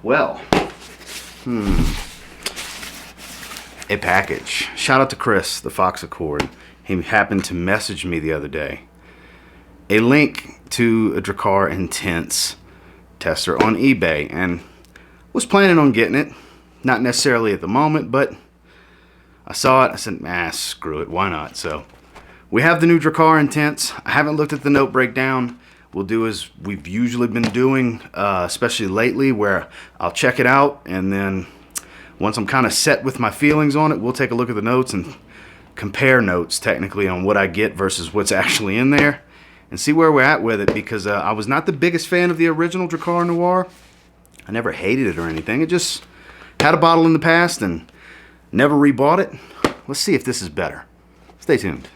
Well, a package. Shout out to Chris, the Fox Accord. He happened to message me the other day a link to a DRAKKAR Intense tester on eBay, and was planning on getting it. Not necessarily at the moment, but I saw it. I said, screw it, why not? So we have the new DRAKKAR Intense. I haven't looked at the note breakdown. We'll do as we've usually been doing, especially lately, where I'll check it out, and then once I'm kind of set with my feelings on it, we'll take a look at the notes and compare notes technically on what I get versus what's actually in there, and see where we're at with it, because I was not the biggest fan of the original DRAKKAR Noir. I never hated it or anything. It just had a bottle in the past and never rebought it. Let's see if this is better. Stay tuned.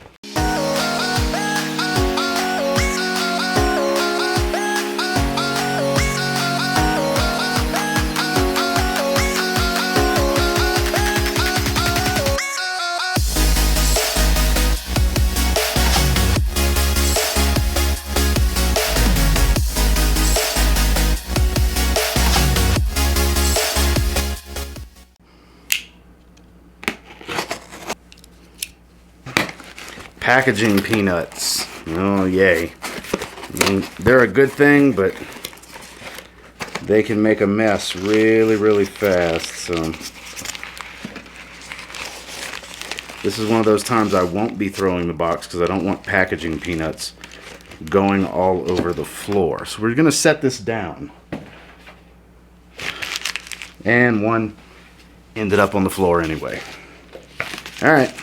Packaging peanuts. Oh, yay. I mean, they're a good thing, but they can make a mess really, really fast. So this is one of those times I won't be throwing the box because I don't want packaging peanuts going all over the floor. So we're going to set this down. And one ended up on the floor anyway. All right.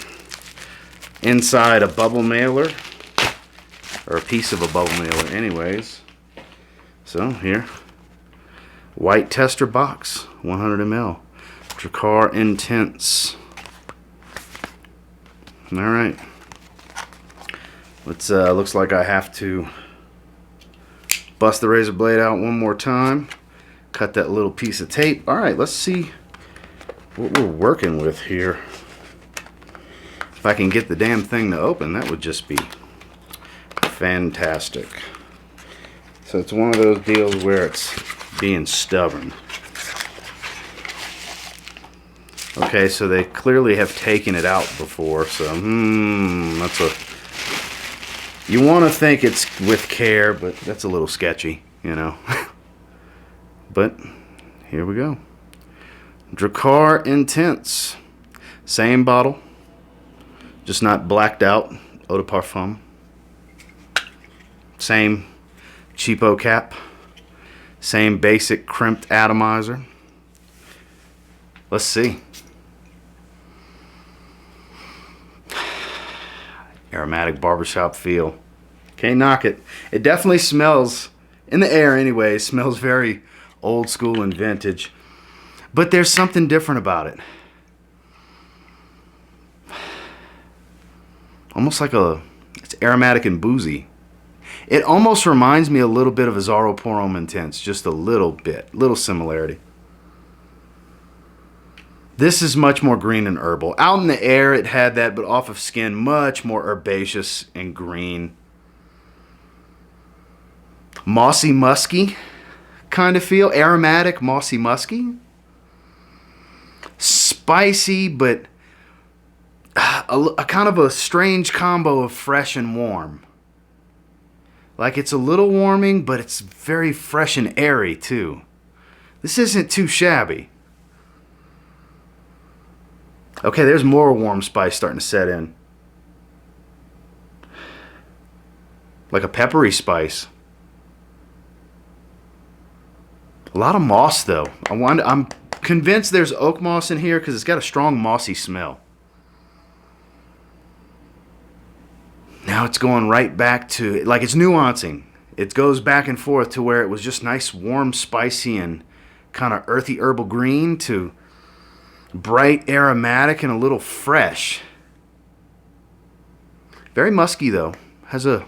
Inside a bubble mailer, or a piece of a bubble mailer anyways. So here, white tester box, 100 ml, DRAKKAR Intense. All right, let's looks like I have to bust the razor blade out one more time, cut that little piece of tape. All right, let's see what we're working with here. If I can get the damn thing to open, that would just be fantastic. So it's one of those deals where it's being stubborn. Okay, so they clearly have taken it out before, so that's a... You want to think it's with care, but that's a little sketchy, you know. But here we go. DRAKKAR Intense. Same bottle. Just not blacked out eau de parfum. Same cheapo cap. Same basic crimped atomizer. Let's see. Aromatic barbershop feel. Can't knock it. It definitely smells, in the air anyway, smells very old school and vintage. But there's something different about it. Almost like it's aromatic and boozy. It almost reminds me a little bit of a Azaroporum Intense, just a little bit, little similarity. This is much more green and herbal. Out in the air it had that, but off of skin, much more herbaceous and green. Mossy musky kind of feel, aromatic, mossy musky. Spicy, but a kind of a strange combo of fresh and warm. Like it's a little warming, but it's very fresh and airy too. This isn't too shabby. Okay, there's more warm spice starting to set in. Like a peppery spice. A lot of moss though. I'm convinced there's oak moss in here because it's got a strong mossy smell. Now it's going right back to, like it's nuancing. It goes back and forth to where it was just nice, warm, spicy, and kind of earthy herbal green to bright, aromatic, and a little fresh. Very musky though. Has a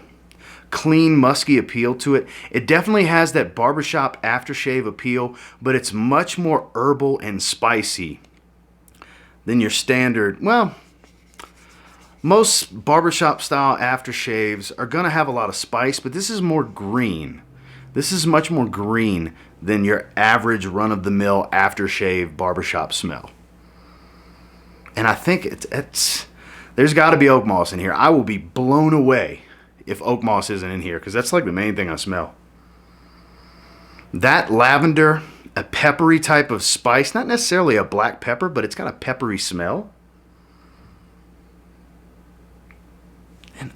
clean, musky appeal to it. It definitely has that barbershop aftershave appeal, but it's much more herbal and spicy than your standard, well, most barbershop style aftershaves are going to have a lot of spice, but this is more green. This is much more green than your average run-of-the-mill aftershave barbershop smell. And I think there's got to be oak moss in here. I will be blown away if oak moss isn't in here, because that's like the main thing I smell. That lavender, a peppery type of spice, not necessarily a black pepper, but it's got a peppery smell. And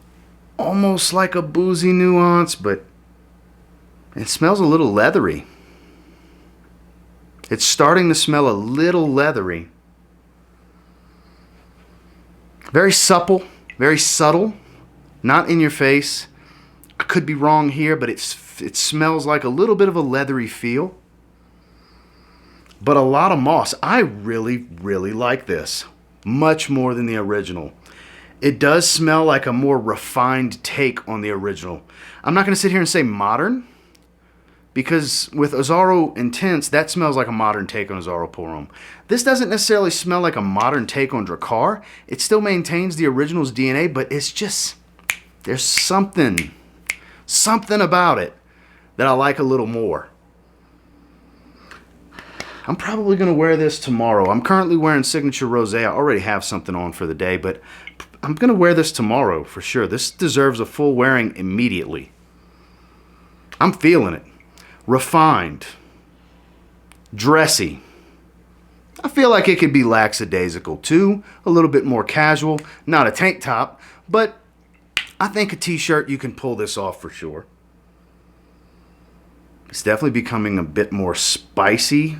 almost like a boozy nuance, but it smells a little leathery. It's starting to smell a little leathery. Very supple, very subtle, not in your face. I could be wrong here, but it smells like a little bit of a leathery feel. But a lot of moss. I really, really like this. Much more than the original. It does smell like a more refined take on the original. I'm not going to sit here and say modern, because with Azzaro Intense, that smells like a modern take on Azzaro Pour Homme. This doesn't necessarily smell like a modern take on DRAKKAR. It still maintains the original's DNA, but it's just, there's something about it that I like a little more. I'm probably going to wear this tomorrow. I'm currently wearing Signature Rosé. I already have something on for the day, but I'm going to wear this tomorrow for sure. This deserves a full wearing immediately. I'm feeling it. Refined. Dressy. I feel like it could be lackadaisical too. A little bit more casual. Not a tank top, but I think a t-shirt you can pull this off for sure. It's definitely becoming a bit more spicy.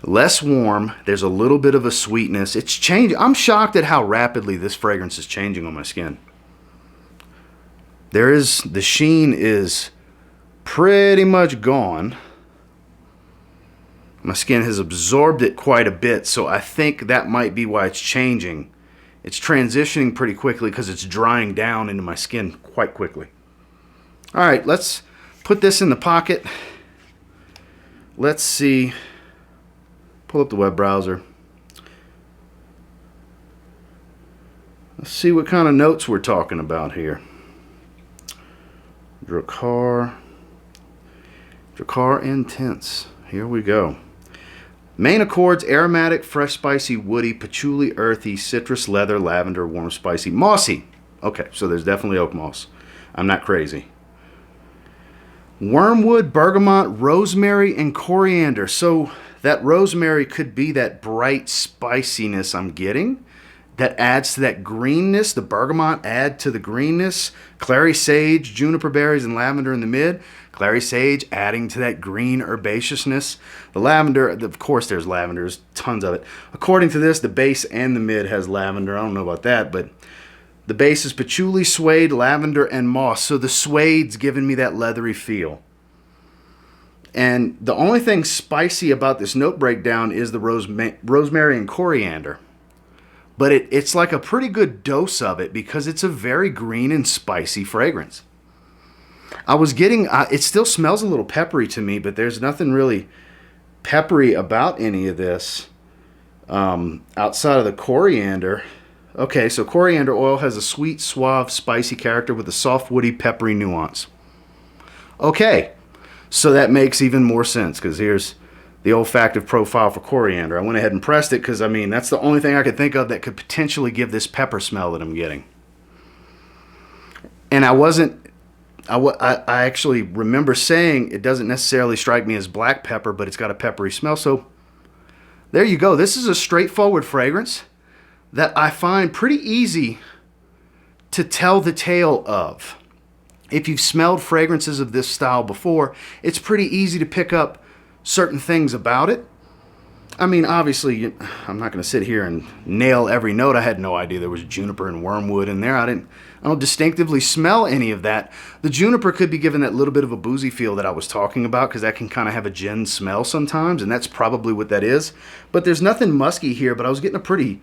Less warm. There's a little bit of a sweetness. It's changing. I'm shocked at how rapidly this fragrance is changing on my skin. The sheen is pretty much gone. My skin has absorbed it quite a bit, so I think that might be why it's changing. It's transitioning pretty quickly because it's drying down into my skin quite quickly. All right, let's put this in the pocket. Let's see. Pull up the web browser. Let's see what kind of notes we're talking about here. DRAKKAR Intense. Here we go. Main accords: aromatic, fresh, spicy, woody, patchouli, earthy, citrus, leather, lavender, warm, spicy, mossy. Okay, so there's definitely oak moss. I'm not crazy. Wormwood, bergamot, rosemary, and coriander. So that rosemary could be that bright spiciness I'm getting that adds to that greenness. The bergamot add to the greenness. Clary sage, juniper berries, and lavender in the mid. Clary sage adding to that green herbaceousness. The lavender, of course there's lavender, there's tons of it. According to this, the base and the mid has lavender. I don't know about that, but the base is patchouli, suede, lavender, and moss. So the suede's giving me that leathery feel. And the only thing spicy about this note breakdown is the rosemary and coriander. But it's like a pretty good dose of it because it's a very green and spicy fragrance. I was getting, it still smells a little peppery to me, but there's nothing really peppery about any of this outside of the coriander. Okay, so coriander oil has a sweet, suave, spicy character with a soft, woody, peppery nuance. Okay, so that makes even more sense because here's the olfactive profile for coriander. I went ahead and pressed it because, I mean, that's the only thing I could think of that could potentially give this pepper smell that I'm getting. And I actually remember saying it doesn't necessarily strike me as black pepper, but it's got a peppery smell. So there you go. This is a straightforward fragrance that I find pretty easy to tell the tale of. If you've smelled fragrances of this style before, it's pretty easy to pick up certain things about it. I mean, obviously, I'm not going to sit here and nail every note. I had no idea there was juniper and wormwood in there. I don't distinctively smell any of that. The juniper could be given that little bit of a boozy feel that I was talking about because that can kind of have a gin smell sometimes, and that's probably what that is. But there's nothing musky here, but I was getting a pretty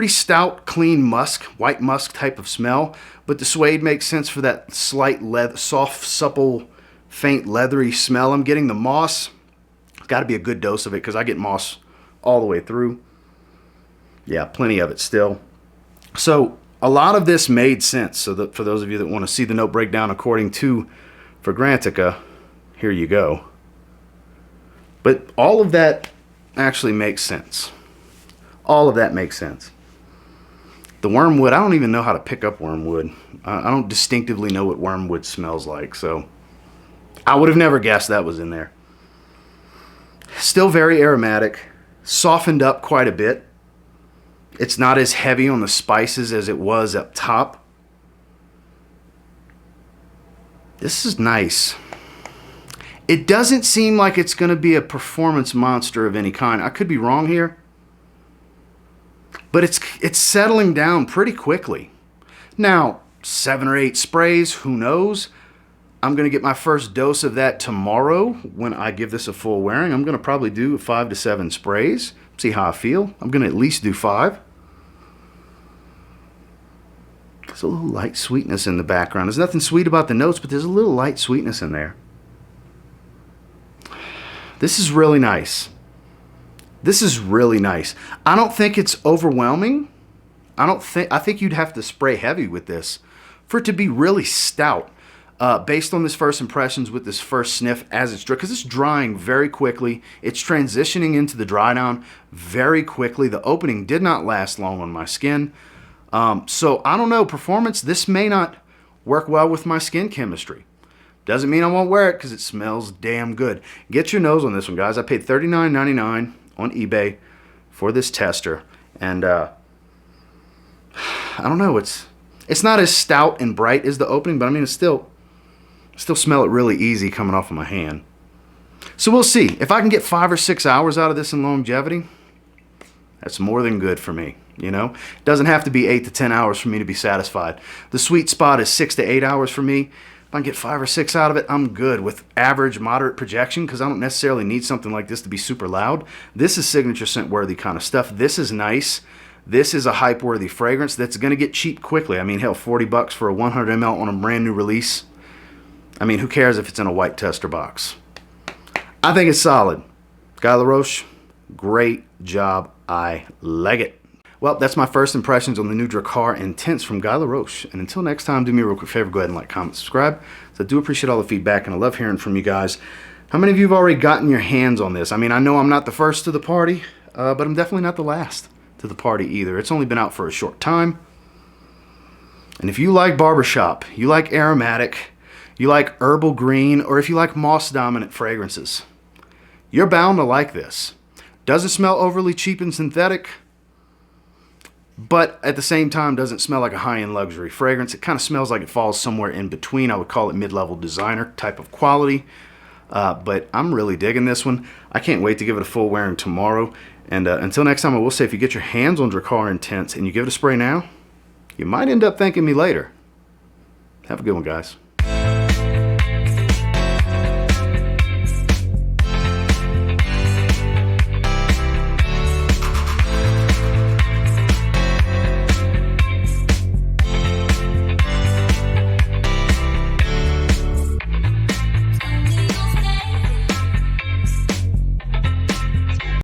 stout, clean musk, white musk type of smell. But the suede makes sense for that slight soft, supple, faint, leathery smell. I'm getting the moss. Got to be a good dose of it because I get moss all the way through. Yeah, plenty of it still. So a lot of this made sense. So for those of you that want to see the note breakdown according to Fragrantica, here you go. But all of that actually makes sense. All of that makes sense. The wormwood, I don't even know how to pick up wormwood. I don't distinctively know what wormwood smells like, so I would have never guessed that was in there. Still very aromatic, softened up quite a bit. It's not as heavy on the spices as it was up top. This is nice. It doesn't seem like it's going to be a performance monster of any kind. I could be wrong here. But it's settling down pretty quickly. Now, 7 or 8 sprays, who knows? I'm going to get my first dose of that tomorrow when I give this a full wearing. I'm going to probably do 5 to 7 sprays, see how I feel. I'm going to at least do 5. There's a little light sweetness in the background. There's nothing sweet about the notes, but there's a little light sweetness in there. This is really nice. This is really nice. I don't think it's overwhelming. I think you'd have to spray heavy with this for it to be really stout. Based on this first impressions with this first sniff as it's dry, because it's drying very quickly. It's transitioning into the dry down very quickly. The opening did not last long on my skin. So I don't know, performance, this may not work well with my skin chemistry. Doesn't mean I won't wear it because it smells damn good. Get your nose on this one, guys. I paid $39.99 on eBay for this tester, and I don't know, it's not as stout and bright as the opening, but I mean, I still smell it really easy coming off of my hand. So we'll see. If I can get 5 or 6 hours out of this in longevity, that's more than good for me, you know? It doesn't have to be 8 to 10 hours for me to be satisfied. The sweet spot is 6 to 8 hours for me. If I can get 5 or 6 out of it, I'm good with average, moderate projection, because I don't necessarily need something like this to be super loud. This is signature scent worthy kind of stuff. This is nice. This is a hype worthy fragrance that's going to get cheap quickly. I mean, hell, 40 bucks for a 100 ml on a brand new release. I mean, who cares if it's in a white tester box? I think it's solid. Guy Laroche, great job. I like it. Well, that's my first impressions on the new DRAKKAR Intense from Guy Laroche. And until next time, do me a real quick favor, go ahead and like, comment, subscribe. So I do appreciate all the feedback, and I love hearing from you guys. How many of you have already gotten your hands on this? I mean, I know I'm not the first to the party, but I'm definitely not the last to the party either. It's only been out for a short time. And if you like barbershop, you like aromatic, you like herbal green, or if you like moss dominant fragrances, you're bound to like this. Doesn't smell overly cheap and synthetic, but at the same time doesn't smell like a high-end luxury fragrance. It kind of smells like it falls somewhere in between. I would call it mid-level designer type of quality. But I'm really digging this one. I can't wait to give it a full wearing tomorrow. And until next time, I will say, if you get your hands on DRAKKAR Intense and you give it a spray now, you might end up thanking me later. Have a good one, guys.